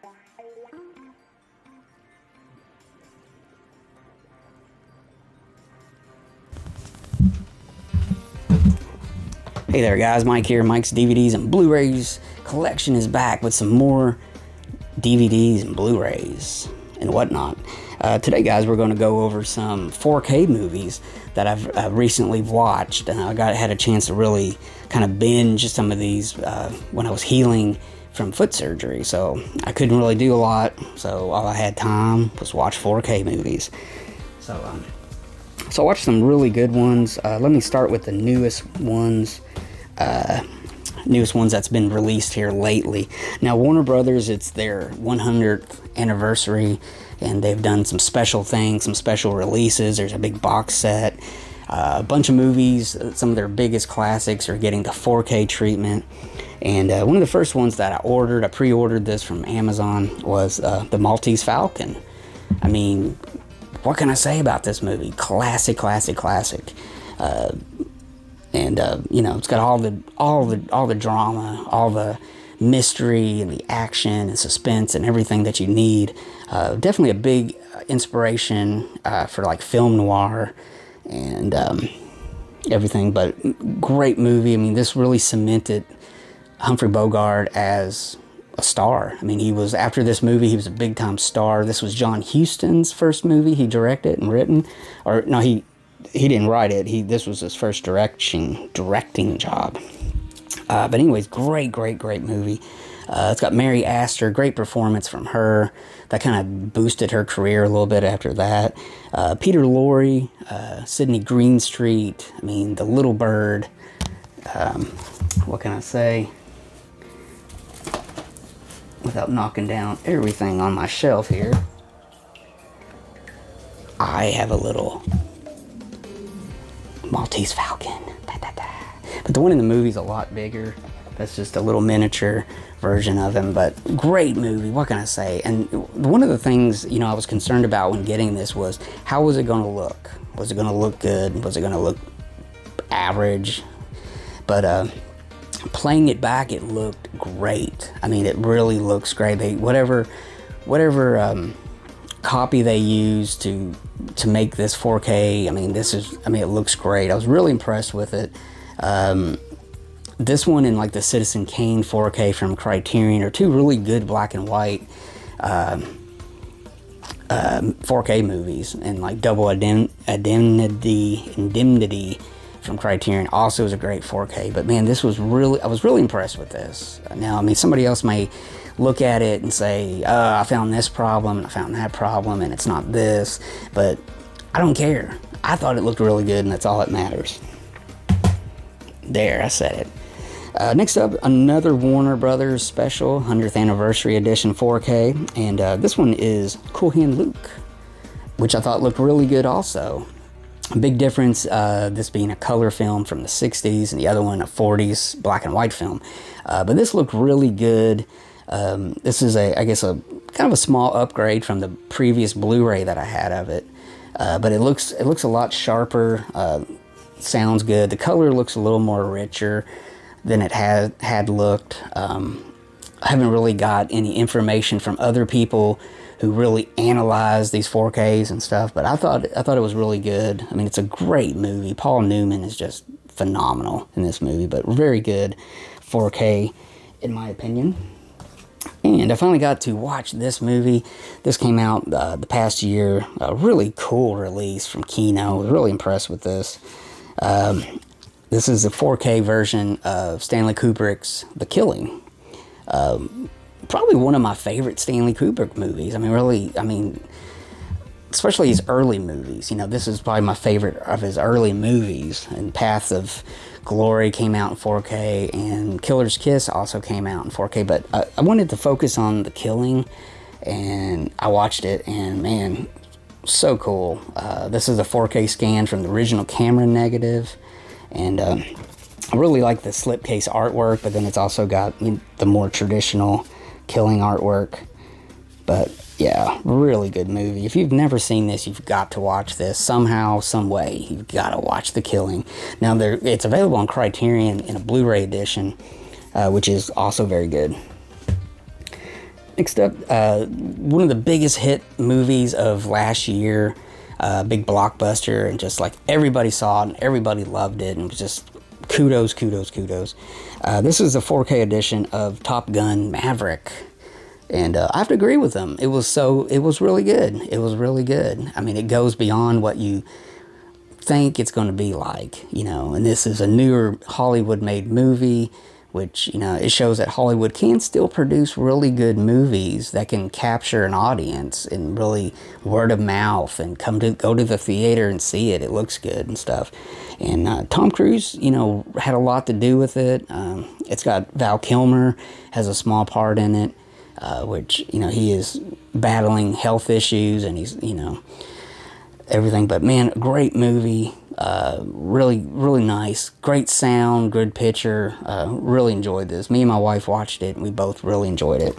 Hey there guys, Mike here. Mike's DVDs and Blu-rays collection is back with some more DVDs and Blu-rays and whatnot. Today guys, we're going to go over some 4K movies that I've recently watched, and I had a chance to really kind of binge some of these when I was healing from foot surgery, so I couldn't really do a lot, so all I had time was watch 4K movies. So I watched some really good ones. Let me start with the newest ones that's been released here lately. Now, Warner Brothers, it's their 100th anniversary, and they've done some special things, some special releases. There's a big box set, a bunch of movies. Some of their biggest classics are getting the 4K treatment. And one of the first ones that I pre-ordered this from Amazon, was the Maltese Falcon. I mean, what can I say about this movie? Classic. And you know, it's got all the drama, all the mystery and the action and suspense and everything that you need. Definitely a big inspiration for like film noir and everything. But great movie. I mean, this really cemented Humphrey Bogart as a star. I mean, after this movie, he was a big time star. This was John Huston's first movie he directed and written, or no, he didn't write it. This was his first directing job. But anyways, great movie. It's got Mary Astor, great performance from her. That kind of boosted her career a little bit after that. Peter Lorre, Sidney Greenstreet. I mean, The Little Bird. What can I say? Without knocking down everything on my shelf here. I have a little Maltese Falcon. But the one in the movie's a lot bigger. That's just a little miniature version of him, but great movie. What can I say? And one of the things, you know, I was concerned about when getting this was, how was it going to look? Was it going to look good? Was it going to look average? But playing it back, it looked great. I mean, it really looks great. Whatever copy they used to make this 4K, I mean, it looks great. I was really impressed with it. This one and like the Citizen Kane 4K from Criterion are two really good black and white 4K movies, and like Double Indemnity from Criterion also is a great 4K. But man, I was really impressed with this. Now, I mean, somebody else may look at it and say, I found this problem and I found that problem and it's not this, but I don't care. I thought it looked really good, and that's all that matters. There, I said it. Next up, another Warner Brothers special, 100th Anniversary Edition 4K, and this one is Cool Hand Luke, which I thought looked really good also. A big difference, this being a color film from the 60s and the other one a 40s black and white film. But this looked really good. This is I guess a kind of a small upgrade from the previous Blu-ray that I had of it. But it looks a lot sharper, sounds good. The color looks a little more richer than it had looked. I haven't really got any information from other people who really analyze these 4Ks and stuff, but I thought it was really good. I mean, it's a great movie. Paul Newman is just phenomenal in this movie, but very good 4K in my opinion. And I finally got to watch this movie. This came out the past year. A really cool release from Kino. I was really impressed with this. This is a 4K version of Stanley Kubrick's The Killing. Probably one of my favorite Stanley Kubrick movies. I mean, especially his early movies. You know, this is probably my favorite of his early movies. And Paths of Glory came out in 4K, and Killer's Kiss also came out in 4K. But I wanted to focus on The Killing, and I watched it, and man, so cool. This is a 4K scan from the original camera negative, and I really like the slipcase artwork, but then it's also got the more traditional Killing artwork. But yeah, really good movie. If you've never seen this, you've got to watch this. Somehow, some way, you've got to watch The Killing. Now, it's available on Criterion in a Blu-ray edition, which is also very good. Next up, one of the biggest hit movies of last year, big blockbuster, and just like everybody saw it and everybody loved it, and it was just kudos, kudos, kudos. This is the 4K edition of Top Gun Maverick, and I have to agree with them. It was really good. It was really good. I mean, it goes beyond what you think it's going to be like, you know, and this is a newer Hollywood-made movie, which, you know, it shows that Hollywood can still produce really good movies that can capture an audience and really word of mouth and go to the theater and see it. It looks good and stuff. And Tom Cruise, you know, had a lot to do with it. It's got Val Kilmer has a small part in it, which, you know, he is battling health issues and he's, you know, everything. But man, great movie. Really, really nice. Great sound, good picture. Really enjoyed this. Me and my wife watched it, and we both really enjoyed it.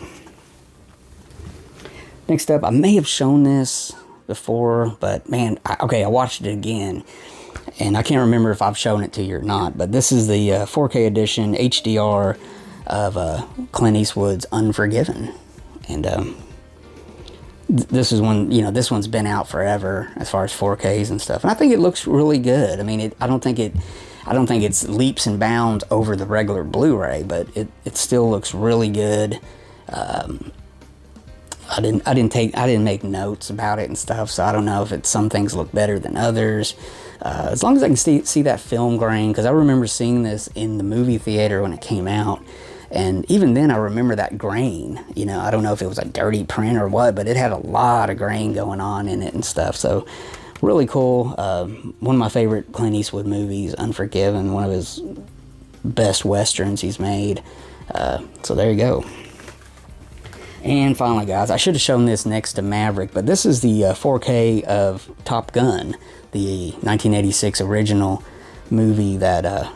Next up, I may have shown this before, but man, I watched it again, and I can't remember if I've shown it to you or not, but this is the 4K edition HDR of Clint Eastwood's Unforgiven. And this is one, you know, this one's been out forever as far as 4Ks and stuff, and I think it looks really good. I mean, I don't think it's leaps and bounds over the regular Blu-ray, but it still looks really good. I didn't make notes about it and stuff, so I don't know if some things look better than others. As long as I can see that film grain, because I remember seeing this in the movie theater when it came out. And even then, I remember that grain. You know, I don't know if it was a dirty print or what, but it had a lot of grain going on in it and stuff. So, really cool. One of my favorite Clint Eastwood movies, Unforgiven, one of his best westerns he's made. So there you go. And finally, guys, I should have shown this next to Maverick, but this is the 4K of Top Gun, the 1986 original movie that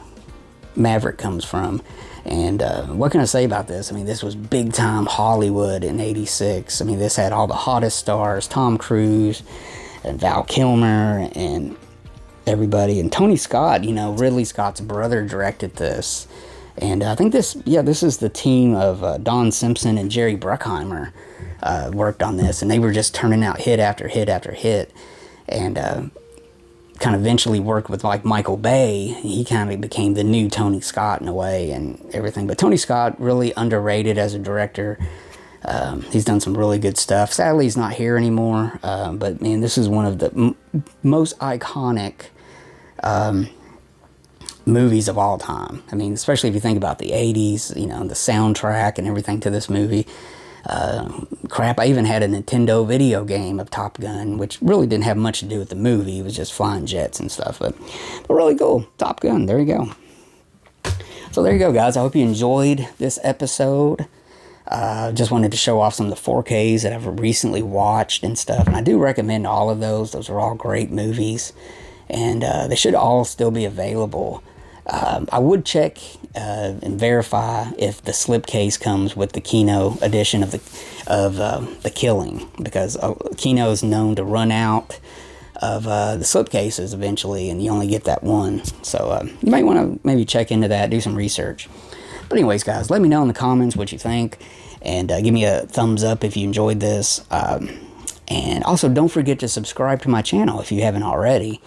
Maverick comes from. And what can I say about this? I mean, this was big time Hollywood in '86. I mean, this had all the hottest stars, Tom Cruise and Val Kilmer and everybody. And Tony Scott, you know, Ridley Scott's brother, directed this. And I think this is the team of Don Simpson and Jerry Bruckheimer worked on this. And they were just turning out hit after hit after hit. And kind of eventually worked with like Michael Bay. He kind of became the new Tony Scott in a way and everything. But Tony Scott, really underrated as a director. He's done some really good stuff. Sadly, he's not here anymore. But man, this is one of the most iconic movies of all time. I mean, especially if you think about the 80s, you know, the soundtrack and everything to this movie. Crap, I even had a Nintendo video game of Top Gun, which really didn't have much to do with the movie. It was just flying jets and stuff, but really cool. Top Gun, there you go. So there you go, guys. I hope you enjoyed this episode. Just wanted to show off some of the 4Ks that I've recently watched and stuff, and I do recommend all of those. Those are all great movies, and they should all still be available. I would check and verify if the slipcase comes with the Kino edition of the Killing, because Kino is known to run out of the slipcases eventually, and you only get that one. So you might want to maybe check into that, do some research. But anyways, guys, let me know in the comments what you think, and give me a thumbs up if you enjoyed this. And also, don't forget to subscribe to my channel if you haven't already.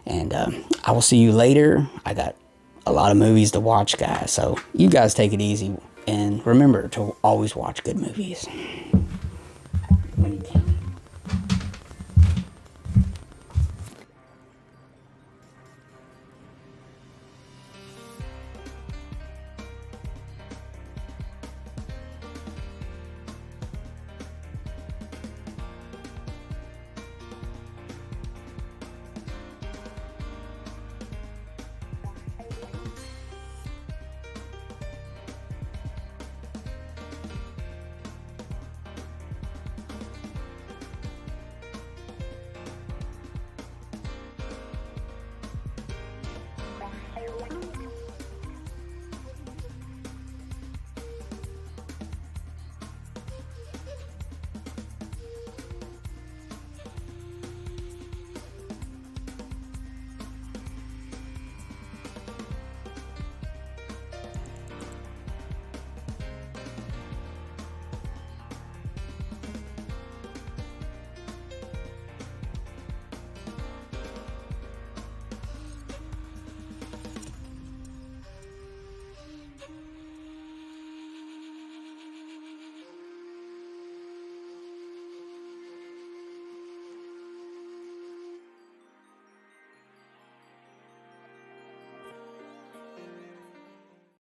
And I will see you later. I got a lot of movies to watch, guys, so you guys take it easy, and remember to always watch good movies.